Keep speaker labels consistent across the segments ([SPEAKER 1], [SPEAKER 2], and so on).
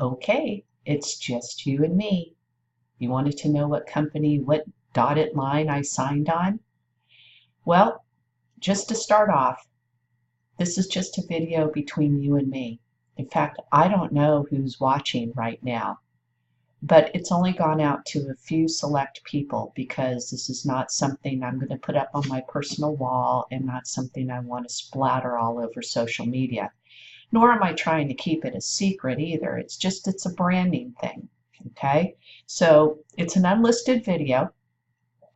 [SPEAKER 1] Okay, it's just you and me. You wanted to know what company, what dotted line I signed on? Well, just to start off, this is just a video between you and me. In fact, I don't know who's watching right now, but it's only gone out to a few select people because this is not something I'm going to put up on my personal wall and not something I want to splatter all over social media. Nor am I trying to keep it a secret either. It's a branding thing. Okay, so it's an unlisted video.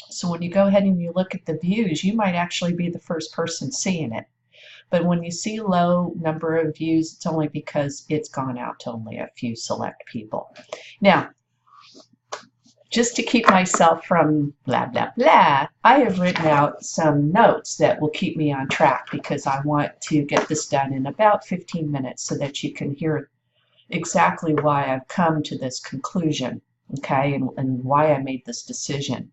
[SPEAKER 1] So when you go ahead and you look at the views, you might actually be the first person seeing it. But when you see low number of views, it's only because it's gone out to only a few select people. Now, just to keep myself from blah, blah, blah, I have written out some notes that will keep me on track because I want to get this done in about 15 minutes so that you can hear exactly why I've come to this conclusion, okay, and why I made this decision.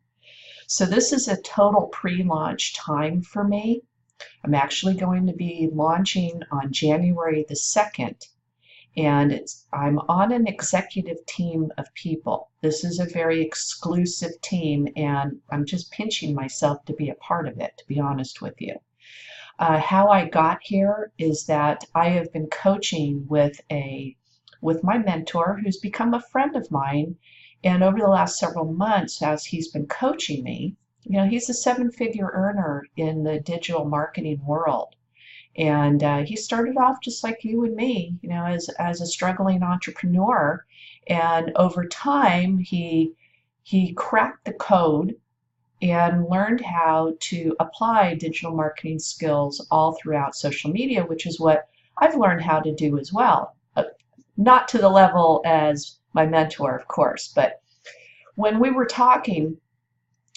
[SPEAKER 1] So this is a total pre-launch time for me. I'm actually going to be launching on January the 2nd, and I'm on an executive team of people. This is a very exclusive team, and I'm just pinching myself to be a part of it, to be honest with you. How I got here is that I have been coaching with my mentor, who's become a friend of mine, and over the last several months, as he's been coaching me, you know, he's a seven-figure earner in the digital marketing world. And he started off just like you and me, you know, as a struggling entrepreneur. And over time, he cracked the code and learned how to apply digital marketing skills all throughout social media, which is what I've learned how to do as well. Not to the level as my mentor, of course, but when we were talking,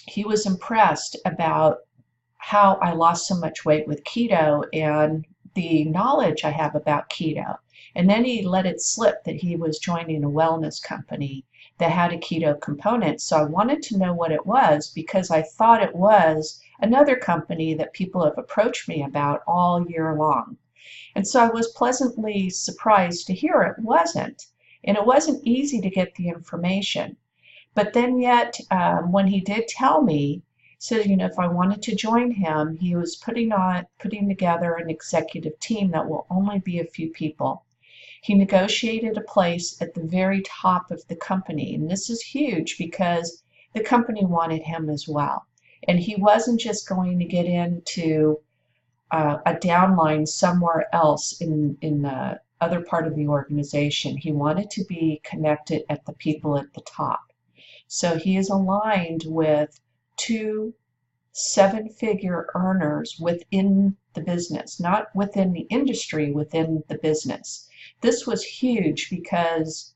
[SPEAKER 1] he was impressed about how I lost so much weight with keto and the knowledge I have about keto. And then he let it slip that he was joining a wellness company that had a keto component. So I wanted to know what it was because I thought it was another company that people have approached me about all year long. And so I was pleasantly surprised to hear it wasn't. And it wasn't easy to get the information. But then yet, when he did tell me, so, you know, if I wanted to join him, he was putting together an executive team that will only be a few people. He negotiated a place at the very top of the company, and this is huge because the company wanted him as well. And he wasn't just going to get into a downline somewhere else in the other part of the organization. He wanted to be connected at the people at the top. So he is aligned with two seven-figure earners within the business, not within the industry, within the business. This was huge because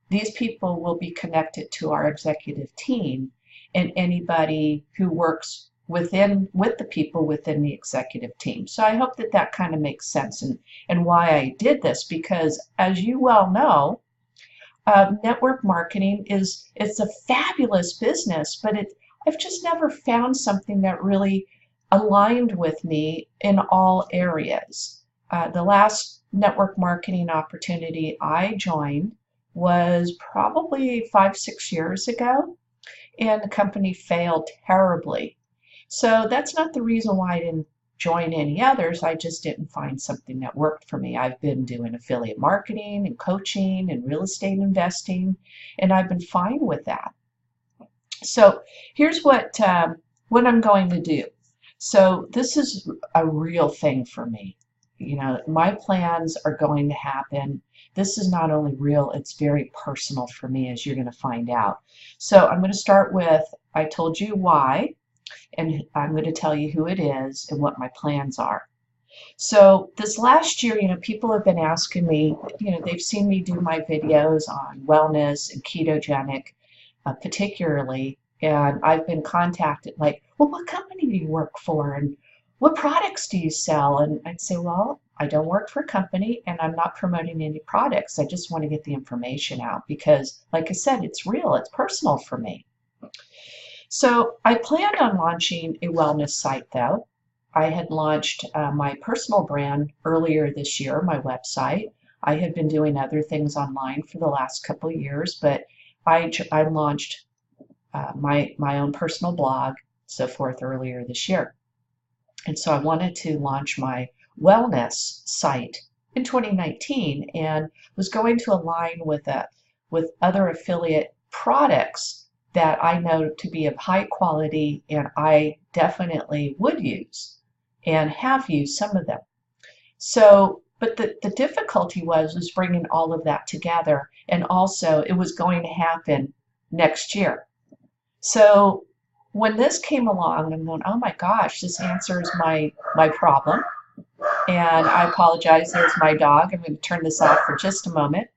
[SPEAKER 1] these people will be connected to our executive team and anybody who works with the people within the executive team. So I hope that kind of makes sense and why I did this, because as you well know, network marketing it's a fabulous business, but I've just never found something that really aligned with me in all areas. The last network marketing opportunity I joined was probably 5-6 years ago, and the company failed terribly. So that's not the reason why I didn't join any others. I just didn't find something that worked for me. I've been doing affiliate marketing and coaching and real estate investing, and I've been fine with that. So here's what I'm going to do. So this is a real thing for me. You know, my plans are going to happen. This is not only real, it's very personal for me, as you're going to find out. So I'm going to start with, I told you why, and I'm going to tell you who it is and what my plans are. So this last year, you know, people have been asking me, you know, they've seen me do my videos on wellness and ketogenic, particularly, and I've been contacted like, well, what company do you work for and what products do you sell? And I'd say, well, I don't work for a company and I'm not promoting any products. I just want to get the information out because, like I said, it's real, it's personal for me. So I planned on launching a wellness site though. I had launched my personal brand earlier this year, my website. I had been doing other things online for the last couple of years, but I launched my own personal blog, so forth, earlier this year. And so I wanted to launch my wellness site in 2019 and was going to align with other affiliate products that I know to be of high quality and I definitely would use and have used some of them. So, but the difficulty was bringing all of that together, and also it was going to happen next year. So when this came along, I'm going, oh my gosh, this answers my problem. And I apologize, there's my dog. I'm going to turn this off for just a moment.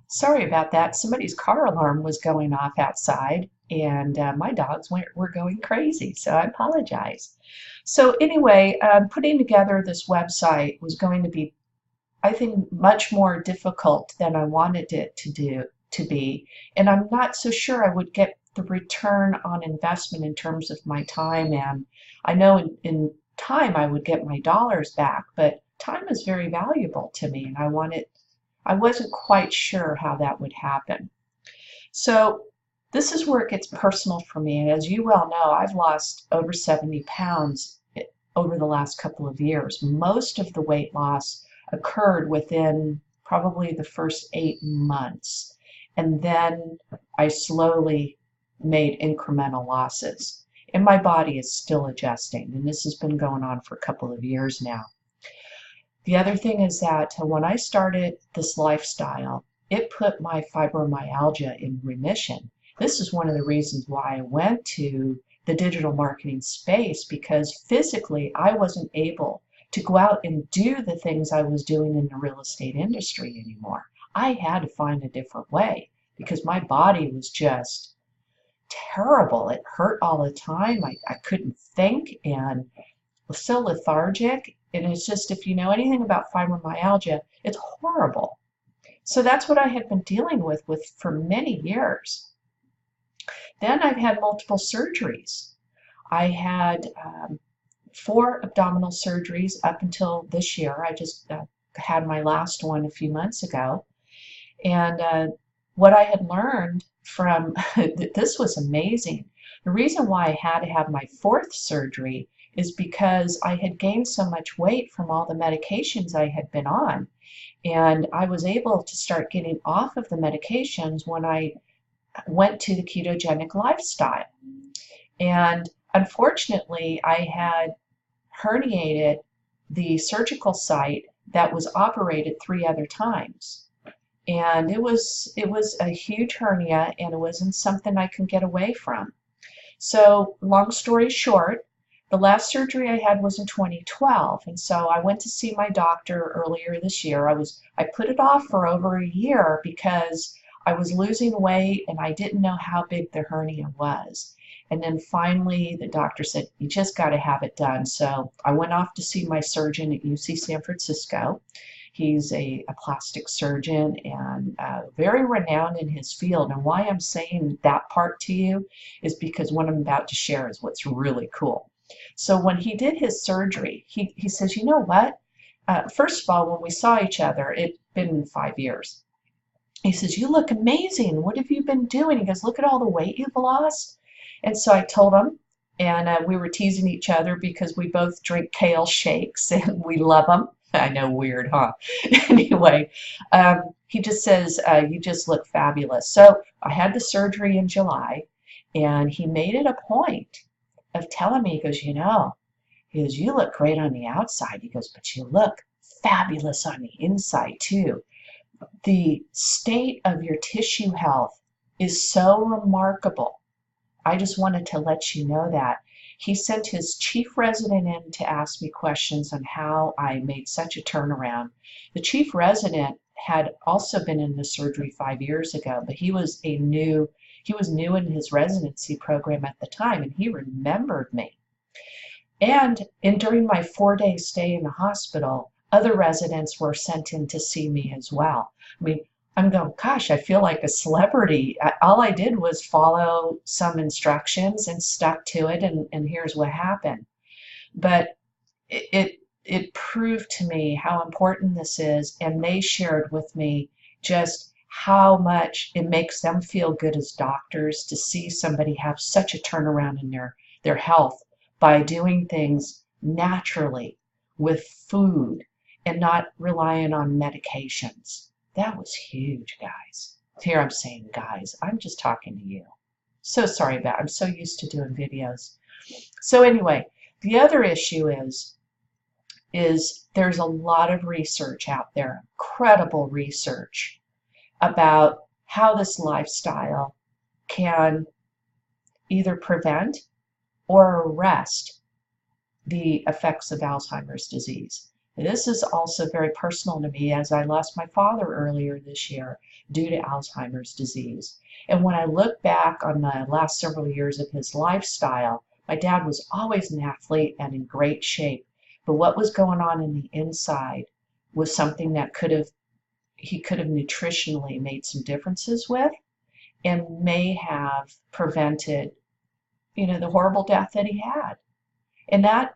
[SPEAKER 1] Sorry about that. Somebody's car alarm was going off outside, and my dogs were going crazy, so I apologize. So anyway, putting together this website was going to be, I think, much more difficult than I wanted it to be, and I'm not so sure I would get the return on investment in terms of my time. And I know in time I would get my dollars back, but time is very valuable to me, and I wasn't quite sure how that would happen. So this is where it gets personal for me. And as you well know, I've lost over 70 pounds over the last couple of years. Most of the weight loss occurred within probably the first 8 months. And then I slowly made incremental losses. And my body is still adjusting. And this has been going on for a couple of years now. The other thing is that when I started this lifestyle, it put my fibromyalgia in remission. This is one of the reasons why I went to the digital marketing space, because physically I wasn't able to go out and do the things I was doing in the real estate industry anymore. I had to find a different way because my body was just terrible. It hurt all the time. I couldn't think and was so lethargic. And it's just, if you know anything about fibromyalgia, it's horrible. So that's what I had been dealing with for many years. Then I've had multiple surgeries. I had 4 abdominal surgeries up until this year. I just had my last one a few months ago. And what I had learned from this was amazing. The reason why I had to have my 4th surgery is because I had gained so much weight from all the medications I had been on. And I was able to start getting off of the medications when I went to the ketogenic lifestyle. And unfortunately, I had herniated the surgical site that was operated 3 other times. And it was a huge hernia, and it wasn't something I can get away from. So long story short, the last surgery I had was in 2012, and so I went to see my doctor earlier this year. I put it off for over a year because I was losing weight and I didn't know how big the hernia was. And then finally the doctor said, you just got to have it done. So I went off to see my surgeon at UC San Francisco. He's a plastic surgeon and very renowned in his field. And why I'm saying that part to you is because what I'm about to share is what's really cool. So when he did his surgery, he says, you know what? First of all, when we saw each other, it'd been 5 years. He says, you look amazing. What have you been doing? He goes, look at all the weight you've lost. And so I told him, and we were teasing each other because we both drink kale shakes and we love them. I know, weird, huh? Anyway, he just says, you just look fabulous. So I had the surgery in July, and he made it a point of telling me, he goes, you look great on the outside. He goes, but you look fabulous on the inside too. The state of your tissue health is so remarkable. I just wanted to let you know that. He sent his chief resident in to ask me questions on how I made such a turnaround. The chief resident had also been in the surgery 5 years ago, but he was new in his residency program at the time, and he remembered me. And during my 4-day stay in the hospital, other residents were sent in to see me as well. I mean, I'm going, gosh, I feel like a celebrity. All I did was follow some instructions and stuck to it, and here's what happened. But it proved to me how important this is, and they shared with me just how much it makes them feel good as doctors to see somebody have such a turnaround in their health by doing things naturally with food and not relying on medications. That was huge, guys. Here I'm saying guys, I'm just talking to you. So sorry about it. I'm so used to doing videos. So anyway, the other issue is there's a lot of research out there, incredible research about how this lifestyle can either prevent or arrest the effects of Alzheimer's disease. This is also very personal to me, as I lost my father earlier this year due to Alzheimer's disease. And when I look back on the last several years of his lifestyle, my dad was always an athlete and in great shape. But what was going on in the inside was something that he could have nutritionally made some differences with, and may have prevented, the horrible death that he had. And that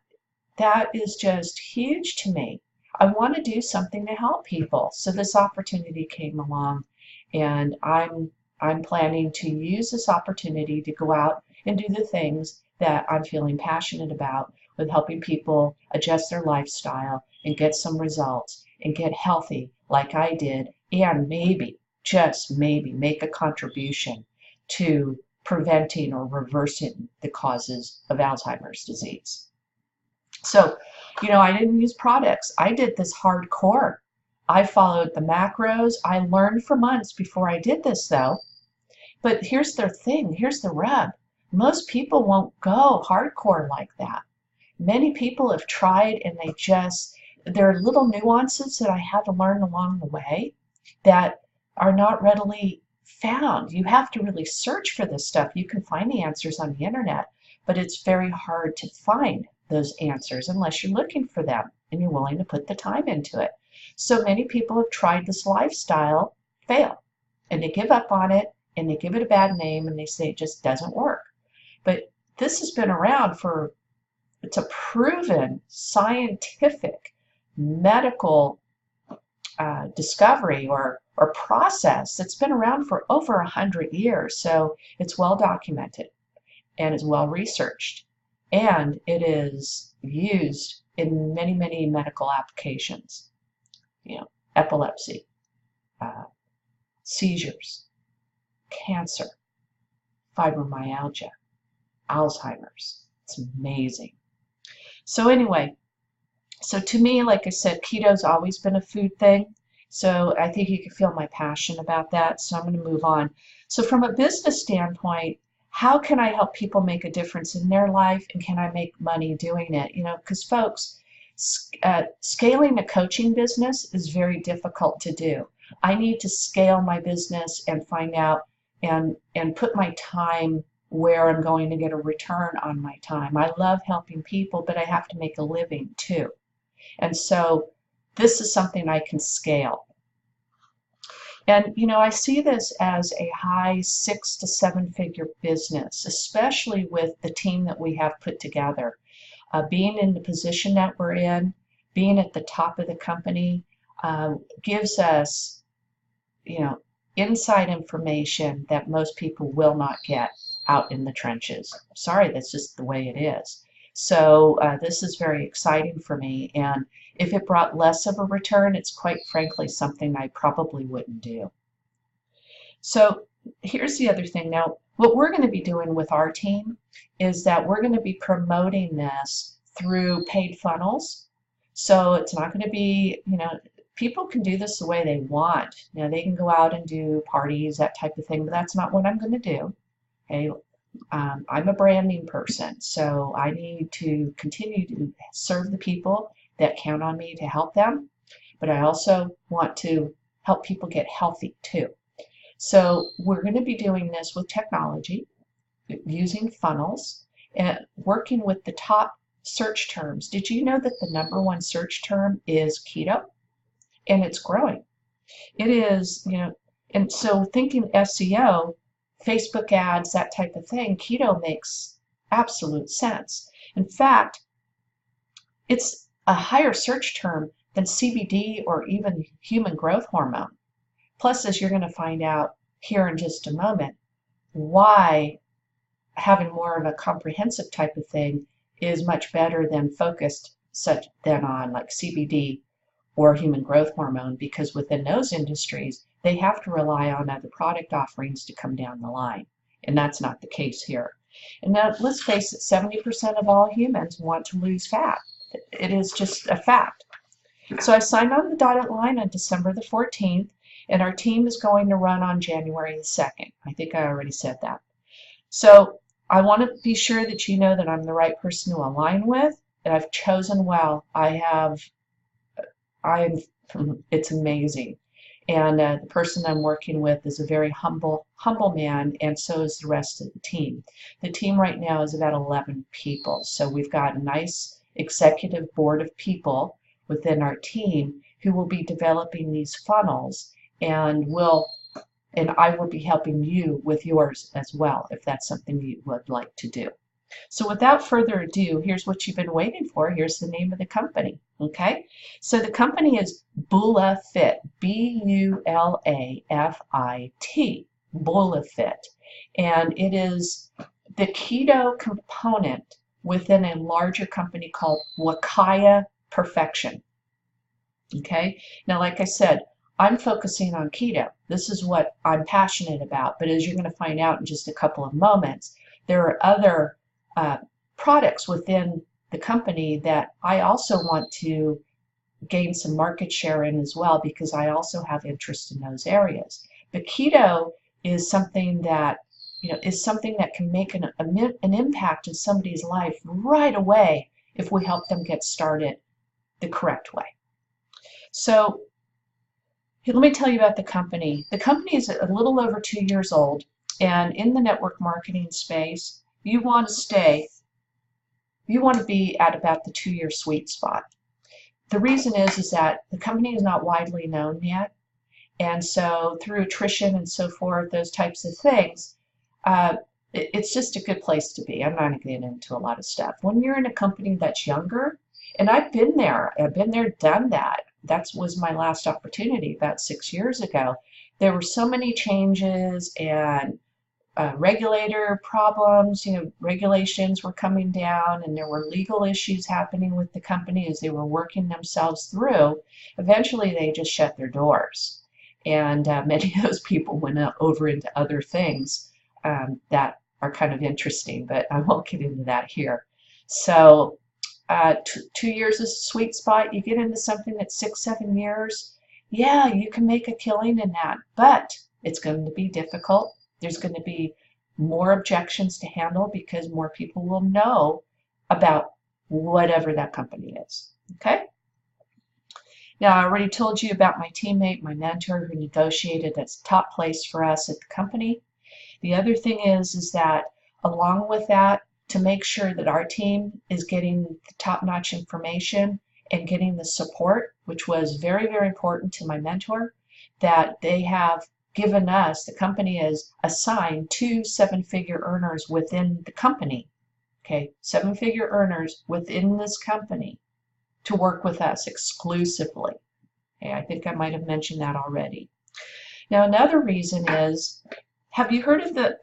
[SPEAKER 1] is just huge to me. I want to do something to help people. So this opportunity came along, and I'm planning to use this opportunity to go out and do the things that I'm feeling passionate about, with helping people adjust their lifestyle and get some results and get healthy like I did, and maybe, just maybe, make a contribution to preventing or reversing the causes of Alzheimer's disease. So, I didn't use products. I did this hardcore. I followed the macros. I learned for months before I did this, though. But here's the thing. Here's the rub. Most people won't go hardcore like that. Many people have tried, and there are little nuances that I had to learn along the way that are not readily found. You have to really search for this stuff. You can find the answers on the internet, but it's very hard to find those answers unless you're looking for them and you're willing to put the time into it. So many people have tried this lifestyle, fail, and they give up on it, and they give it a bad name, and they say it just doesn't work. But this has been around it's a proven scientific medical discovery or process that's been around for over 100 years. So it's well documented, and it's well researched, and it is used in many, many medical applications. Epilepsy, seizures, cancer, fibromyalgia, Alzheimer's. It's amazing. So anyway, to me, like I said, keto's always been a food thing. So I think you can feel my passion about that. So I'm going to move on. So from a business standpoint, how can I help people make a difference in their life, and can I make money doing it? Because folks, scaling a coaching business is very difficult to do. I need to scale my business and find out and put my time where I'm going to get a return on my time. I love helping people, but I have to make a living too. And so this is something I can scale. And I see this as a high 6 to 7 figure business, especially with the team that we have put together. Being in the position that we're in, being at the top of the company, gives us, inside information that most people will not get out in the trenches. Sorry, that's just the way it is. So this is very exciting for me, and if it brought less of a return, it's quite frankly something I probably wouldn't do. So here's the other thing. Now, what we're going to be doing with our team is that we're going to be promoting this through paid funnels. So it's not going to be, people can do this the way they want. They can go out and do parties, that type of thing, but that's not what I'm going to do. Okay, I'm a branding person, so I need to continue to serve the people that count on me to help them, but I also want to help people get healthy too. So we're going to be doing this with technology, using funnels, and working with the top search terms. Did you know that the #1 search term is keto? And it's growing. It is, and so thinking SEO, Facebook ads, that type of thing, keto makes absolute sense. In fact, it's a higher search term than CBD or even human growth hormone. Plus, as you're going to find out here in just a moment, why having more of a comprehensive type of thing is much better than focused such than on like CBD or human growth hormone, because within those industries, they have to rely on other product offerings to come down the line. And that's not the case here. And now let's face it, 70% of all humans want to lose fat. It is just a fact. So I signed on the dotted line on December the 14th, and our team is going to run on January the 2nd. I think I already said that. So I want to be sure that you know that I'm the right person to align with, and I've chosen well. It's amazing. And the person I'm working with is a very humble man, and so is the rest of the team. The team right now is about 11 people. So we've got a nice executive board of people within our team who will be developing these funnels, and I will be helping you with yours as well, if that's something you would like to do. So without further ado, here's what you've been waiting for. Here's the name of the company, okay? So the company is BulaFit, B-U-L-A-F-I-T, BulaFit. And it is the keto component within a larger company called Wakaya Perfection, okay? Now, like I said, I'm focusing on keto. This is what I'm passionate about, but as you're going to find out in just a couple of moments, there are other products within the company that I also want to gain some market share in as well, because I also have interest in those areas. But keto is something that can make an impact in somebody's life right away if we help them get started the correct way. So let me tell you about the company. The company is a little over 2 years old, and in the network marketing space, you want to be at about the 2-year sweet spot. The reason is that the company is not widely known yet, and so through attrition and so forth, those types of things, it's just a good place to be. I'm not going to get into a lot of stuff. When you're in a company that's younger, and I've been there, done that. That was my last opportunity about 6 years ago. There were so many changes and regulator problems, regulations were coming down, and there were legal issues happening with the company as they were working themselves through. Eventually, they just shut their doors. And many of those people went over into other things that are kind of interesting, but I won't get into that here. So 2 years is a sweet spot. You get into something that's 6-7 years, yeah, you can make a killing in that, but it's going to be difficult. There's going to be more objections to handle because more people will know about whatever that company is, okay? Now, I already told you about my teammate, my mentor, who negotiated at the top place for us at the company. The other thing is that along with that, to make sure that our team is getting the top-notch information and getting the support, which was very, very important to my mentor, that they have given us, the company is assigned 2 7-figure earners within the company, okay, 7-figure earners within this company to work with us exclusively. Okay, I think I might have mentioned that already. Now, another reason is, have you heard of the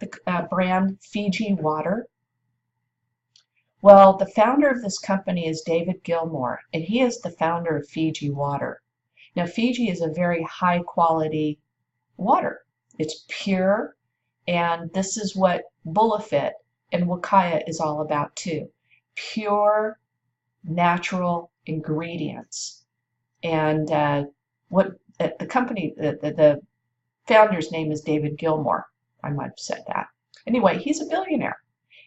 [SPEAKER 1] brand Fiji Water? Well, the founder of this company is David Gilmour, and he is the founder of Fiji Water. Now, Fiji is a very high quality water. It's pure, and this is what BulaFit and Wakaya is all about too. Pure, natural ingredients. And what the company, the founder's name is David Gilmour. I might have said that. Anyway, he's a billionaire.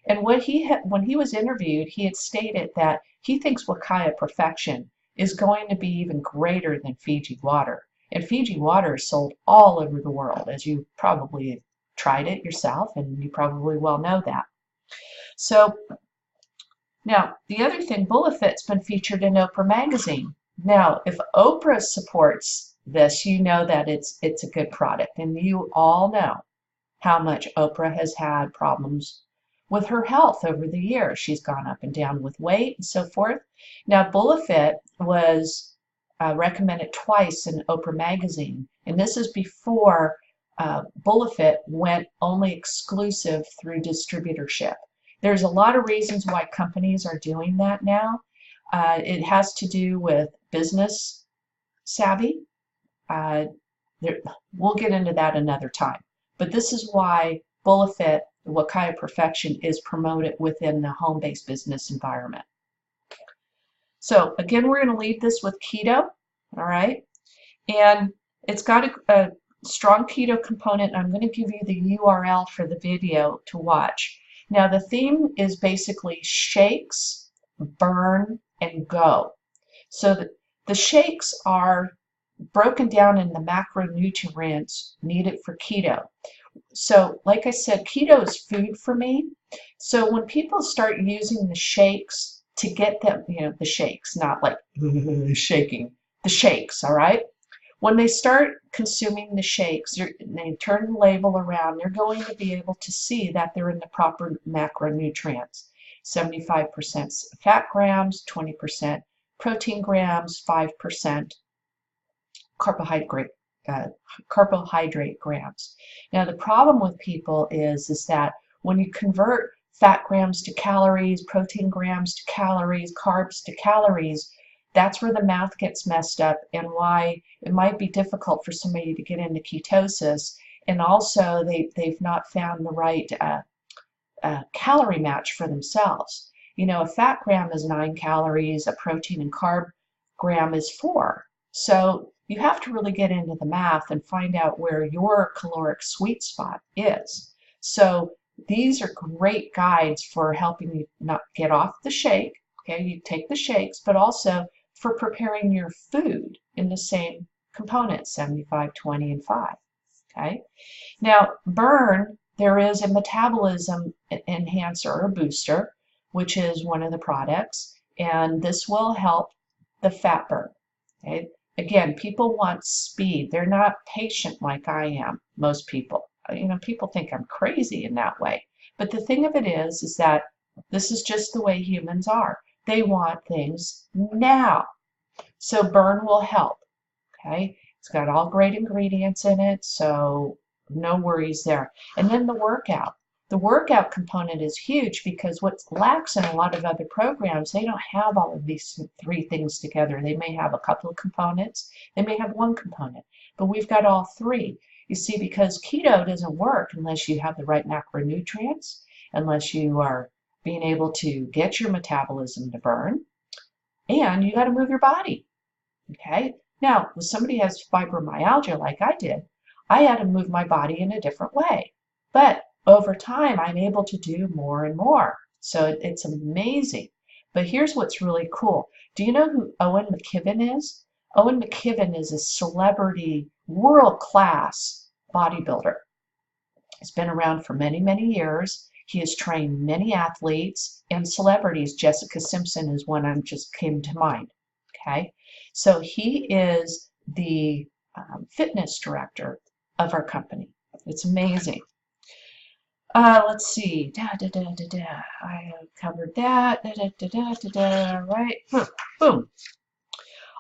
[SPEAKER 1] And when he was interviewed, he had stated that he thinks Wakaya Perfection is going to be even greater than Fiji Water. And Fiji Water is sold all over the world, as you probably tried it yourself, and you probably well know that. So now, the other thing, BulaFit's been featured in Oprah magazine. Now, if Oprah supports this, you know that it's a good product. And you all know how much Oprah has had problems with her health over the years. She's gone up and down with weight and so forth. Now, Bulafit was recommended twice in Oprah magazine, and this is before Bulafit went only exclusive through distributorship. There's a lot of reasons why companies are doing that now. It has to do with business savvy. We'll get into that another time. But this is why Bulafit, Wakaya Perfection, is promoted within the home-based business environment. So again, we're going to leave this with keto, all right? And it's got a strong keto component. I'm going to give you the URL for the video to watch. Now the theme is basically shakes, burn, and go. So the shakes are broken down in the macronutrients needed for keto. So like I said, keto is food for me. So when people start using the shakes to get them, the shakes, not like shaking, the shakes, all right? When they start consuming the shakes, they turn the label around, they're going to be able to see that they're in the proper macronutrients. 75% fat grams, 20% protein grams, 5% carbohydrate grams. Now the problem with people is that when you convert fat grams to calories, protein grams to calories, carbs to calories, that's where the math gets messed up and why it might be difficult for somebody to get into ketosis. And also they've not found the right calorie match for themselves. A fat gram is 9 calories, a protein and carb gram is 4. So you have to really get into the math and find out where your caloric sweet spot is. So these are great guides for helping you not get off the shake. Okay, you take the shakes, but also for preparing your food in the same components, 75, 20, and 5. Okay. Now, burn, there is a metabolism enhancer or booster, which is one of the products, and this will help the fat burn. Okay. Again, people want speed. They're not patient like I am, most people. People think I'm crazy in that way. But the thing of it is that this is just the way humans are. They want things now. So burn will help. Okay. It's got all great ingredients in it, so no worries there. And then the workout. The workout component is huge because what lacks in a lot of other programs, they don't have all of these 3 things together. They may have a couple of components. They may have 1 component, but we've got all 3. You see, because keto doesn't work unless you have the right macronutrients, unless you are being able to get your metabolism to burn, and you got to move your body. Okay. Now, if somebody has fibromyalgia like I did, I had to move my body in a different way. But over time, I'm able to do more and more. So it's amazing. But here's what's really cool. Do you know who Owen McKibben is? Owen McKibben is a celebrity, world-class bodybuilder. He's been around for many, many years. He has trained many athletes and celebrities. Jessica Simpson is one that just came to mind. Okay, so he is the fitness director of our company. It's amazing. Let's see. I covered that. Right. Boom.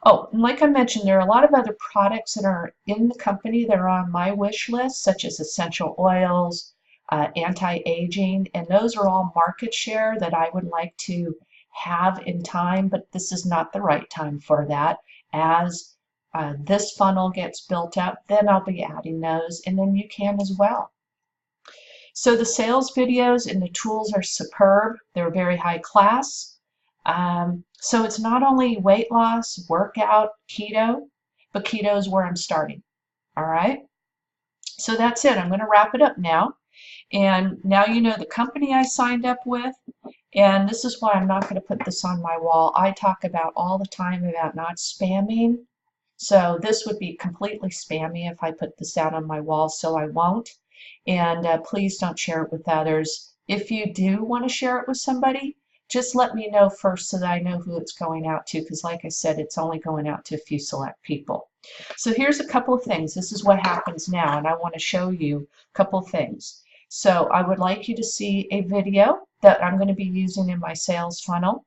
[SPEAKER 1] Oh, and like I mentioned, there are a lot of other products that are in the company that are on my wish list, such as essential oils, anti-aging, and those are all market share that I would like to have in time, but this is not the right time for that. As this funnel gets built up, then I'll be adding those, and then you can as well. So the sales videos and the tools are superb. They're very high class. So it's not only weight loss, workout, keto, but keto is where I'm starting. All right. So that's it. I'm going to wrap it up now. And now you know the company I signed up with. And this is why I'm not going to put this on my wall. I talk about all the time about not spamming. So this would be completely spammy if I put this out on my wall, so I won't. And please don't share it with others. If you do want to share it with somebody, just let me know first so that I know who it's going out to, because like I said, it's only going out to a few select people. So here's a couple of things. This is what happens now, and I want to show you a couple of things. So I would like you to see a video that I'm going to be using in my sales funnel,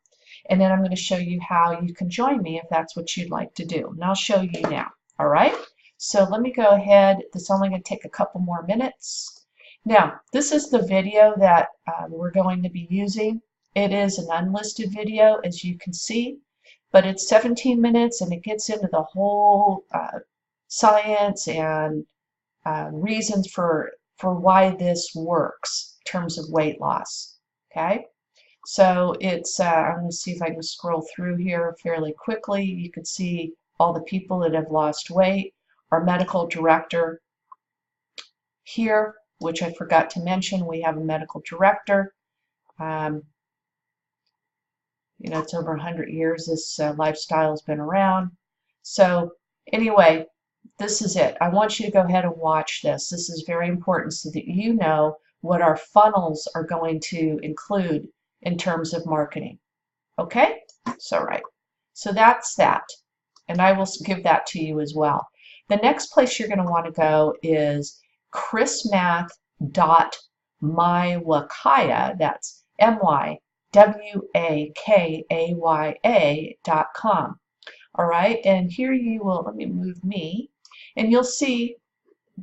[SPEAKER 1] and then I'm going to show you how you can join me if that's what you'd like to do. And I'll show you now. All right? So let me go ahead. This is only going to take a couple more minutes. Now, this is the video that we're going to be using. It is an unlisted video, as you can see, but it's 17 minutes and it gets into the whole science and reasons for why this works in terms of weight loss. Okay, so it's I'm going to see if I can scroll through here fairly quickly. You can see all the people that have lost weight. Our medical director here, which I forgot to mention, we have a medical director. You know, it's over 100 years this lifestyle has been around. So anyway, this is it. I want you to go ahead and watch this. This is very important so that you know what our funnels are going to include in terms of marketing. Okay? So right. So that's that. And I will give that to you as well. The next place you're going to want to go is chrismath.mywakaya. That's MYWAKAYA.com. All right, and here you will, let me move me, and you'll see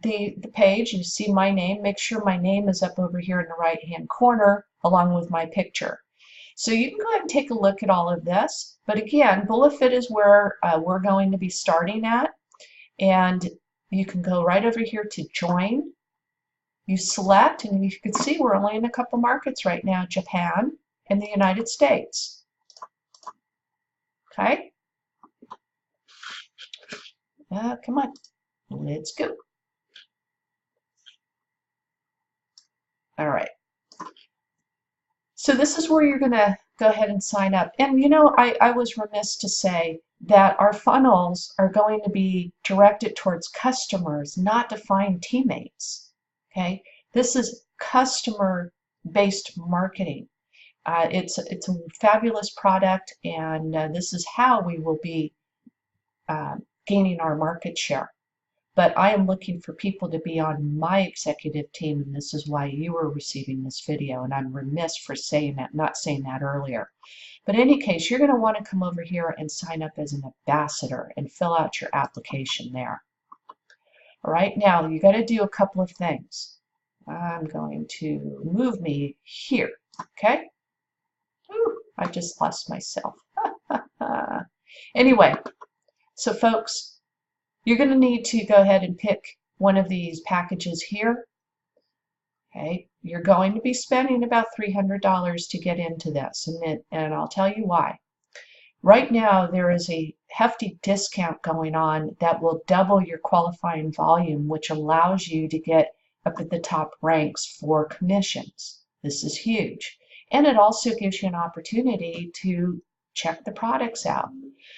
[SPEAKER 1] the page. You see my name. Make sure my name is up over here in the right hand corner along with my picture. So you can go ahead and take a look at all of this. But again, BulletFit is where we're going to be starting at. And you can go right over here to join. You select, and you can see we're only in a couple markets right now, Japan and the United States. Okay? Come on, let's go. All right. So this is where you're going to go ahead and sign up. And you know, I was remiss to say that our funnels are going to be directed towards customers, not to find teammates. Okay? This is customer-based marketing. It's a fabulous product, and this is how we will be gaining our market share. But I am looking for people to be on my executive team, and this is why you are receiving this video, and I'm remiss for saying that, not saying that earlier. But in any case, you're going to want to come over here and sign up as an ambassador and fill out your application there. All right, now you got to do a couple of things. I'm going to move me here, okay? Ooh, I just lost myself. Anyway, so folks, you're going to need to go ahead and pick one of these packages here. Okay, you're going to be spending about $300 to get into this, and I'll tell you why. Right now, there is a hefty discount going on that will double your qualifying volume, which allows you to get up at the top ranks for commissions. This is huge. And it also gives you an opportunity to check the products out.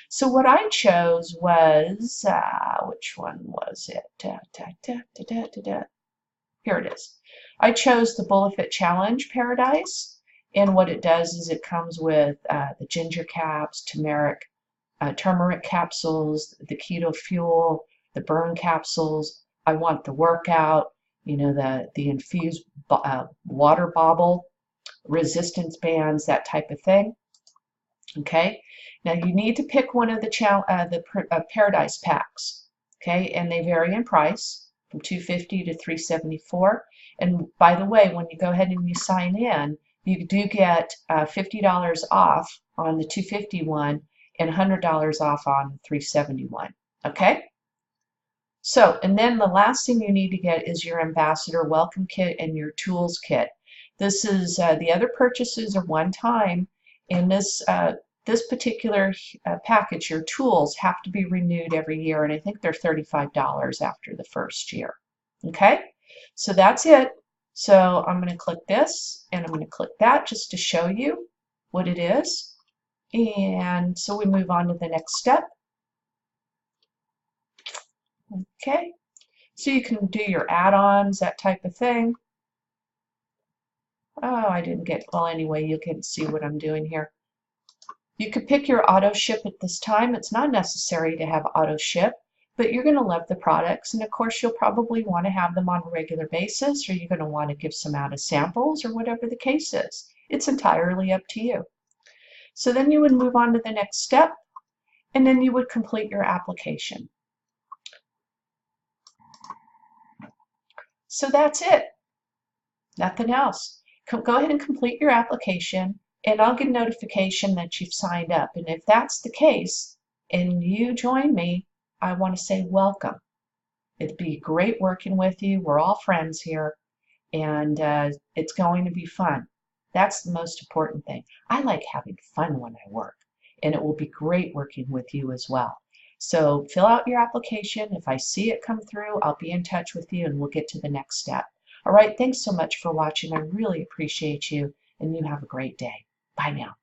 [SPEAKER 1] So what I chose was, which one was it? Here it is. I chose the BulletFit Challenge Paradise, and what it does is it comes with the ginger caps, turmeric capsules, the keto fuel, the burn capsules. I want the workout, you know, the infused water bobble, resistance bands, that type of thing. Okay, now you need to pick one of the Paradise packs. Okay, and they vary in price from $250 to $374. And by the way, when you go ahead and you sign in, you do get $50 off on the $250 one and $100 off on the $371. Okay. So, and then the last thing you need to get is your ambassador welcome kit and your tools kit. This is the other purchases are one time. In this particular package, your tools have to be renewed every year, and I think they're $35 after the first year. Okay, so that's it. So I'm going to click this, and I'm going to click that just to show you what it is. And so we move on to the next step. Okay, so you can do your add-ons, that type of thing. Oh, I didn't get, well, anyway, you can see what I'm doing here. You could pick your auto ship at this time. It's not necessary to have auto ship, but you're going to love the products. And of course, you'll probably want to have them on a regular basis, or you're going to want to give some out as samples, or whatever the case is. It's entirely up to you. So then you would move on to the next step, and then you would complete your application. So that's it. Nothing else. Go ahead and complete your application, and I'll get notification that you've signed up. And if that's the case, and you join me, I want to say welcome. It'd be great working with you. We're all friends here, and it's going to be fun. That's the most important thing. I like having fun when I work, and it will be great working with you as well. So fill out your application. If I see it come through, I'll be in touch with you, and we'll get to the next step. All right, thanks so much for watching. I really appreciate you, and you have a great day. Bye now.